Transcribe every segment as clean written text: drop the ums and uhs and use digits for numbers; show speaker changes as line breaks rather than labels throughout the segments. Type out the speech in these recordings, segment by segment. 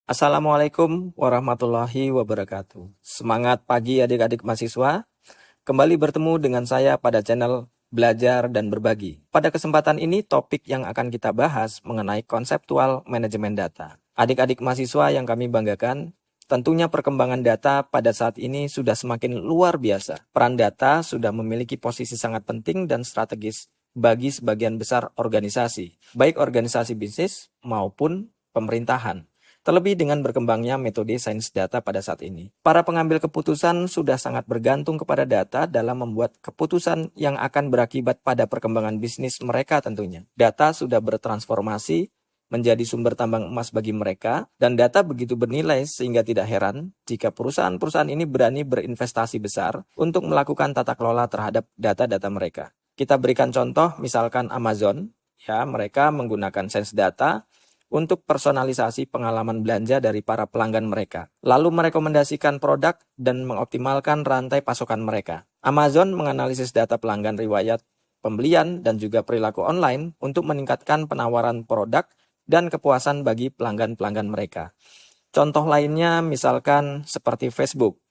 Assalamualaikum warahmatullahi wabarakatuh. Semangat pagi adik-adik mahasiswa. Kembali bertemu dengan saya pada channel Belajar dan Berbagi. Pada kesempatan ini topik yang akan kita bahas mengenai konseptual manajemen data. Adik-adik mahasiswa yang kami banggakan, tentunya perkembangan data pada saat ini sudah semakin luar biasa. Peran data sudah memiliki posisi sangat penting dan strategis bagi sebagian besar organisasi, baik organisasi bisnis maupun pemerintahan. Terlebih dengan berkembangnya metode sains data pada saat ini. Para pengambil keputusan sudah sangat bergantung kepada data dalam membuat keputusan yang akan berakibat pada perkembangan bisnis mereka tentunya. Data sudah bertransformasi menjadi sumber tambang emas bagi mereka, dan data begitu bernilai sehingga tidak heran jika perusahaan-perusahaan ini berani berinvestasi besar untuk melakukan tata kelola terhadap data-data mereka. Kita berikan contoh misalkan Amazon, mereka menggunakan sains data untuk personalisasi pengalaman belanja dari para pelanggan mereka, lalu merekomendasikan produk dan mengoptimalkan rantai pasokan mereka. Amazon menganalisis data pelanggan, riwayat pembelian, dan juga perilaku online untuk meningkatkan penawaran produk dan kepuasan bagi pelanggan-pelanggan mereka. Contoh lainnya misalkan seperti Facebook.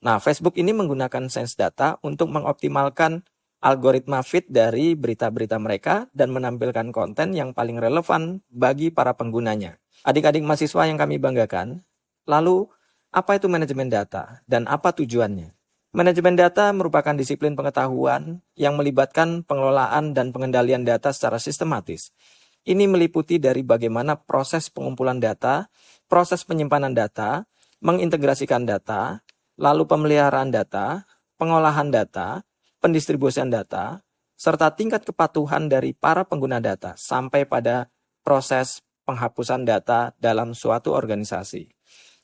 Nah, Facebook ini menggunakan sains data untuk mengoptimalkan algoritma feed dari berita-berita mereka dan menampilkan konten yang paling relevan bagi para penggunanya. Adik-adik mahasiswa yang kami banggakan, lalu apa itu manajemen data dan apa tujuannya? Manajemen data merupakan disiplin pengetahuan yang melibatkan pengelolaan dan pengendalian data secara sistematis. Ini meliputi dari bagaimana proses pengumpulan data, proses penyimpanan data, mengintegrasikan data, lalu pemeliharaan data, pengolahan data, pendistribusian data, serta tingkat kepatuhan dari para pengguna data sampai pada proses penghapusan data dalam suatu organisasi.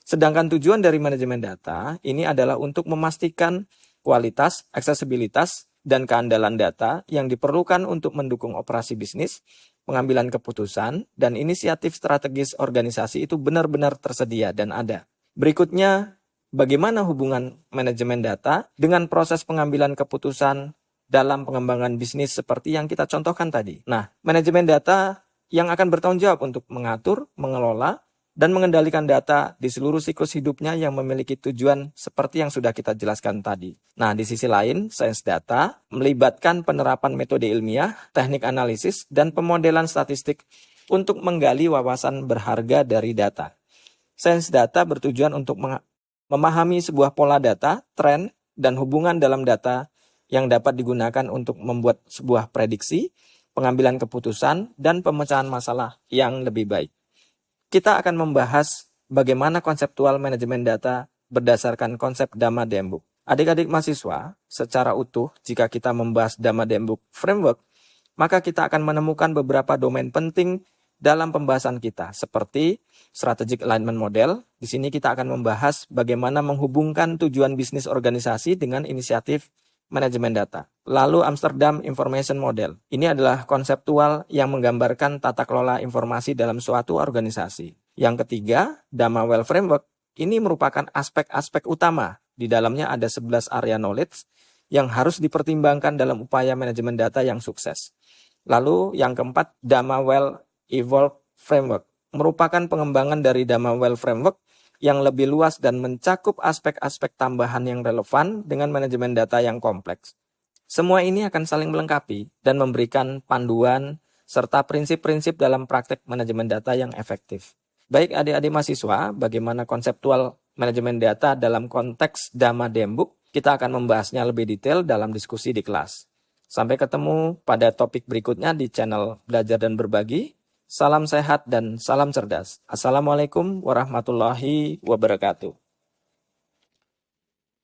Sedangkan tujuan dari manajemen data ini adalah untuk memastikan kualitas, aksesibilitas, dan keandalan data yang diperlukan untuk mendukung operasi bisnis, pengambilan keputusan, dan inisiatif strategis organisasi itu benar-benar tersedia dan ada. Berikutnya, bagaimana hubungan manajemen data dengan proses pengambilan keputusan dalam pengembangan bisnis seperti yang kita contohkan tadi. Nah, manajemen data yang akan bertanggung jawab untuk mengatur, mengelola, dan mengendalikan data di seluruh siklus hidupnya yang memiliki tujuan seperti yang sudah kita jelaskan tadi. Nah, di sisi lain, sains data melibatkan penerapan metode ilmiah, teknik analisis, dan pemodelan statistik untuk menggali wawasan berharga dari data. Sains data bertujuan untuk memahami sebuah pola data, tren, dan hubungan dalam data yang dapat digunakan untuk membuat sebuah prediksi, pengambilan keputusan, dan pemecahan masalah yang lebih baik. Kita akan membahas bagaimana konseptual manajemen data berdasarkan konsep Dhamma Dembuk. Adik-adik mahasiswa, secara utuh jika kita membahas Dhamma Dembuk Framework, maka kita akan menemukan beberapa domain penting dalam pembahasan kita, seperti Strategic Alignment Model. Di sini kita akan membahas bagaimana menghubungkan tujuan bisnis organisasi dengan inisiatif manajemen data. Lalu Amsterdam Information Model. Ini adalah konseptual yang menggambarkan tata kelola informasi dalam suatu organisasi. Yang ketiga, Dhamma Well Framework. Ini merupakan aspek-aspek utama. Di dalamnya ada 11 area knowledge yang harus dipertimbangkan dalam upaya manajemen data yang sukses. Lalu yang keempat, Dhamma Well Evolve Framework. Merupakan pengembangan dari Dhamma Well Framework yang lebih luas dan mencakup aspek-aspek tambahan yang relevan dengan manajemen data yang kompleks. Semua ini akan saling melengkapi dan memberikan panduan serta prinsip-prinsip dalam praktek manajemen data yang efektif. Baik adik-adik mahasiswa, bagaimana konseptual manajemen data dalam konteks Dhamma Dembuk, kita akan membahasnya lebih detail dalam diskusi di kelas. Sampai ketemu pada topik berikutnya di channel Belajar dan Berbagi. Salam sehat dan salam cerdas. Assalamualaikum warahmatullahi wabarakatuh.